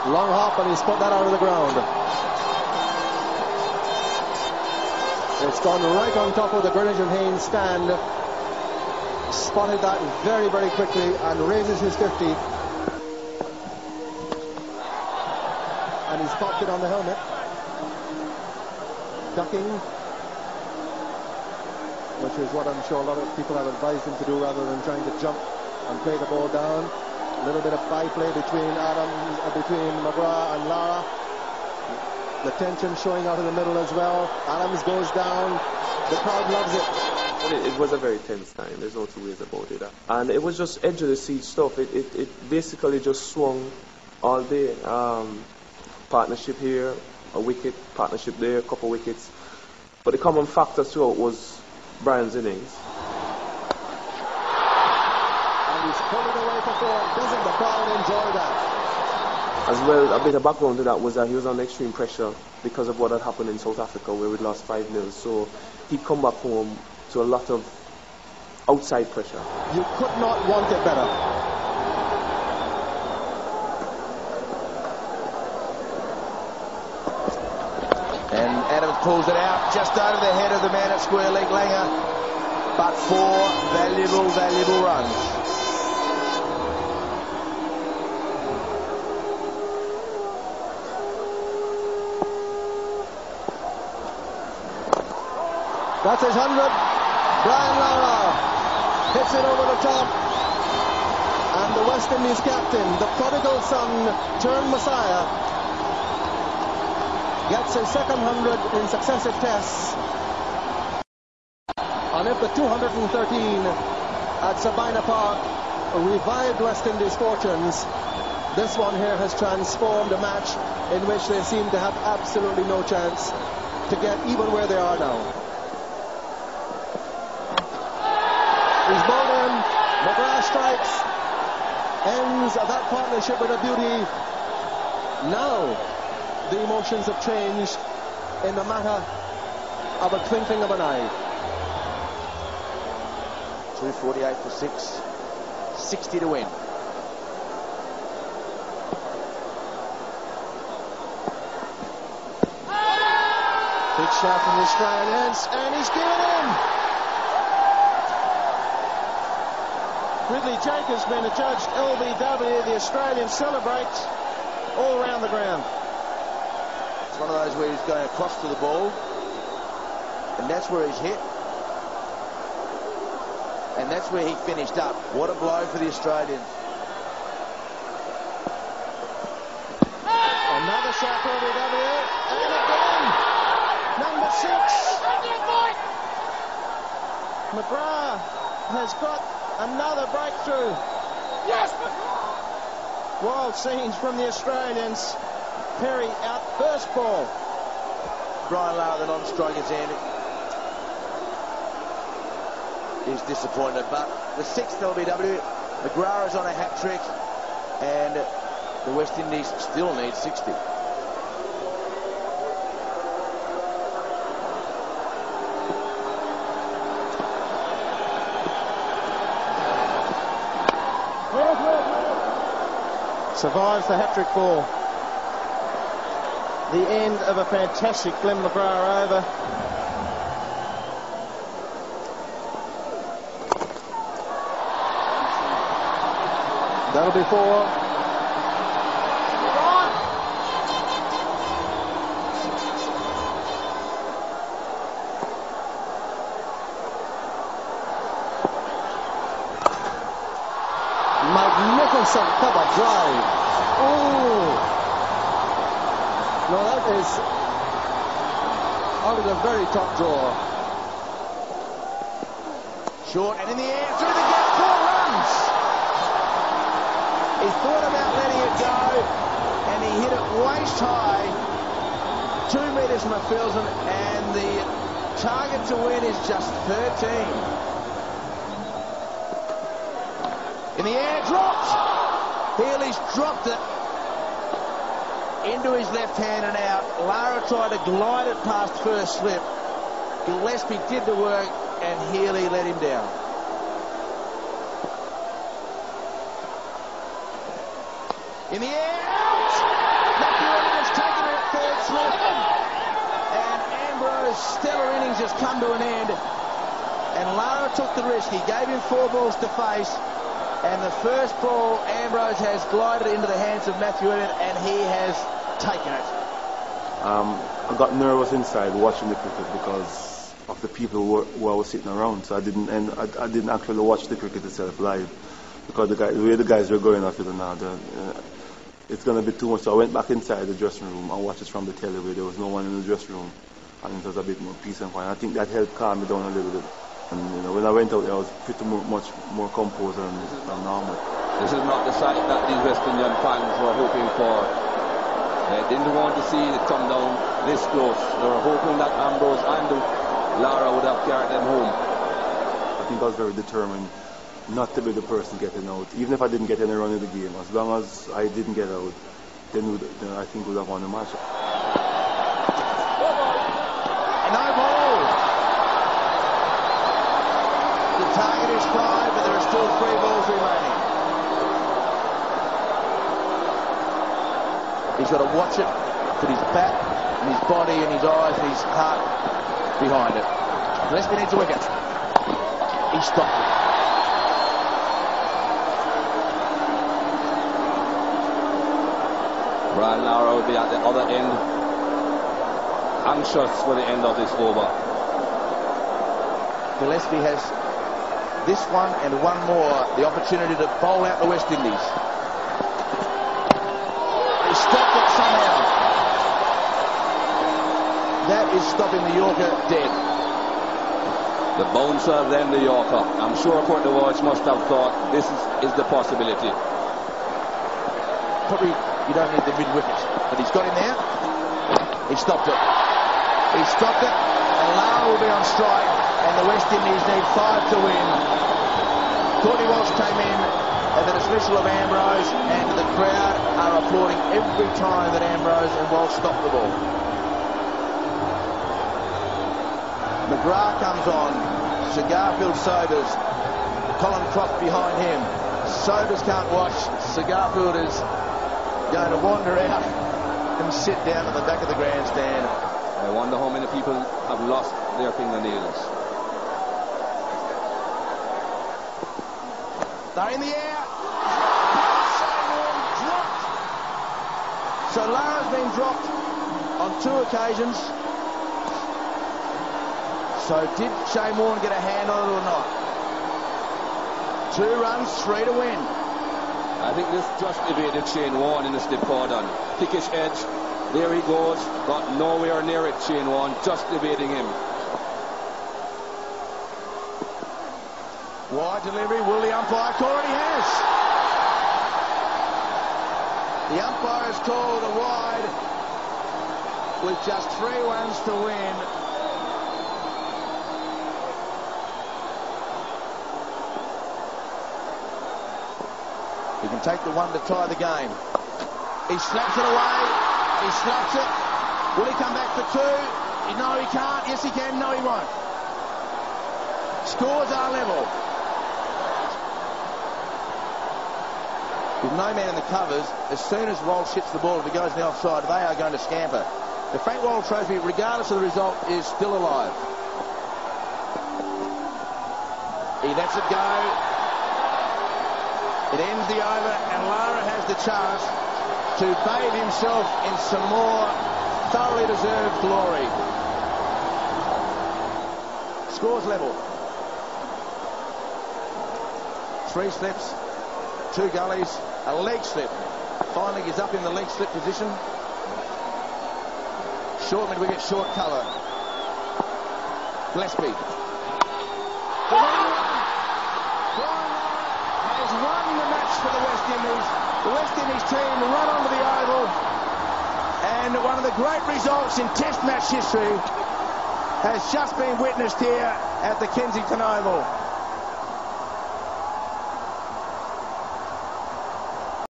Long hop, and he's put that out of the ground. It's gone right on top of the Greenwich and Haynes stand. Spotted that very, very quickly and raises his 50. And he's popped it on the helmet. Ducking, which is what I'm sure a lot of people have advised him to do rather than trying to jump and play the ball down. A little bit of byplay between between McGrath and Lara. The tension showing out in the middle as well. Adams goes down. The crowd loves it. It was a very tense time. There's no two ways about it. And it was just edge of the seat stuff. It basically just swung all day. Partnership here, a wicket. Partnership there, a couple wickets. But the common factor throughout was Brian's innings. And he's pulled it away for four. Doesn't the crowd enjoy that? As well, a bit of background to that was that he was under extreme pressure because of what had happened in South Africa, where we lost 5-0. So he'd come back home to a lot of outside pressure. You could not want it better. And Adams pulls it out just over the head of the man at square leg, Langer. But 4 valuable, valuable runs. That's his 100. Brian Lara hits it over the top. And the West Indies captain, the prodigal son turned Messiah, gets his second 100 in successive tests. And if the 213 at Sabina Park revived West Indies' fortunes, this one here has transformed a match in which they seem to have absolutely no chance to get even where they are now. He's bowled in. McGrath strikes. Ends that partnership with a beauty. Now the emotions have changed in the matter of a twinkling of an eye. 248 for 6. 60 to win. Big shout from the Australians, and he's given in. Ridley Jacobs been adjudged LBW. The Australians celebrate all around the ground. It's one of those where he's going across to the ball, and that's where he's hit. And that's where he finished up. What a blow for the Australians. Another shot for LBW, and again, number 6. McGrath has got another breakthrough. Yes! Wild scenes from the Australians. Perry out first ball. Brian Lara, the non-strikers end. He's disappointed, but the 6th LBW, McGrath is on a hat-trick, and the West Indies still need 60. Survives the hat-trick ball. The end of a fantastic Glenn McGrath over. That'll be 4. Magnificent cover drive. Oh! No, that is out of the very top drawer. Short and in the air, through the gap, 4 runs. He thought about letting it go, and he hit it waist high, 2 metres from a fieldman, and the target to win is just 13. In the air, dropped. Healy's dropped it into his left hand and out. Lara tried to glide it past first slip. Gillespie did the work, and Healy let him down. In the air, out! slip. And Ambrose's stellar innings has come to an end. And Lara took the risk. He gave him 4 balls to face. And the first ball, Ambrose has glided into the hands of Matthew Elliott, and he has taken it. I got nervous inside watching the cricket because of the people who I was sitting around. So I didn't actually watch the cricket itself live because the way the guys were going after the it's going to be too much. So I went back inside the dressing room and watched it from the telly where there was no one in the dressing room, and it was a bit more peace and quiet. I think that helped calm me down a little bit. And when I went out there, I was pretty much more composed than normal. This is not the sight that these West Indian fans were hoping for. They didn't want to see it come down this close. They were hoping that Ambrose and Lara would have carried them home. I think I was very determined not to be the person getting out. Even if I didn't get any run in the game, as long as I didn't get out, then I think we would have won the match. No ball. The target is 5, but there are still 3 balls remaining. He's got to watch it, put his back and his body and his eyes and his heart behind it. Gillespie needs a wicket. He stopped it. Brian Lara will be at the other end, anxious for the end of this over. Gillespie has this one and one more, the opportunity to bowl out the West Indies. He stopped it somehow. That is stopping the Yorker dead. The bouncer, then the Yorker. I'm sure Courtney Walsh must have thought this is the possibility. Probably you don't need the mid-wicket, but he's got him there. He stopped it. He stopped it, and Lara will be on strike, and the West Indies need 5 to win. Courtney Walsh came in at the dismissal of Ambrose, and the crowd are applauding every time that Ambrose and Walsh stop the ball. McGrath comes on. Sir Garfield Sobers. Colin Croft behind him. Sobers can't watch. Sir Garfield is going to wander out and sit down at the back of the grandstand. I wonder how many people have lost their fingernails. They're in the air. Dropped. So Lara's been dropped on 2 occasions. So did Shane Warne get a hand on it or not? 2 runs, 3 to win. I think this just evaded Shane Warne in the slip cordon. Pickish edge. There he goes. Got nowhere near it, Shane Warne. Just evading him. Wide delivery. Will the umpire call it? He has. The umpire has called a wide with just 3 runs to win. He can take the 1 to tie the game. He slaps it away. He slaps it. Will he come back for 2? No, he can't. Yes, he can. No, he won't. Scores are level. With no man in the covers, as soon as Walsh hits the ball, if it goes in the offside, they are going to scamper. The Frank Worrell Trophy, regardless of the result, is still alive. He lets it go. It ends the over, and Lara has the chance to bathe himself in some more thoroughly deserved glory. Scores level. 3 slips, 2 gullies, a leg slip. Finally he's up in the leg slip position. Short mid-wicket, short cover. Gillespie. Won the match for the West Indies. The West Indies team run onto the oval, and one of the great results in Test match history has just been witnessed here at the Kensington Oval.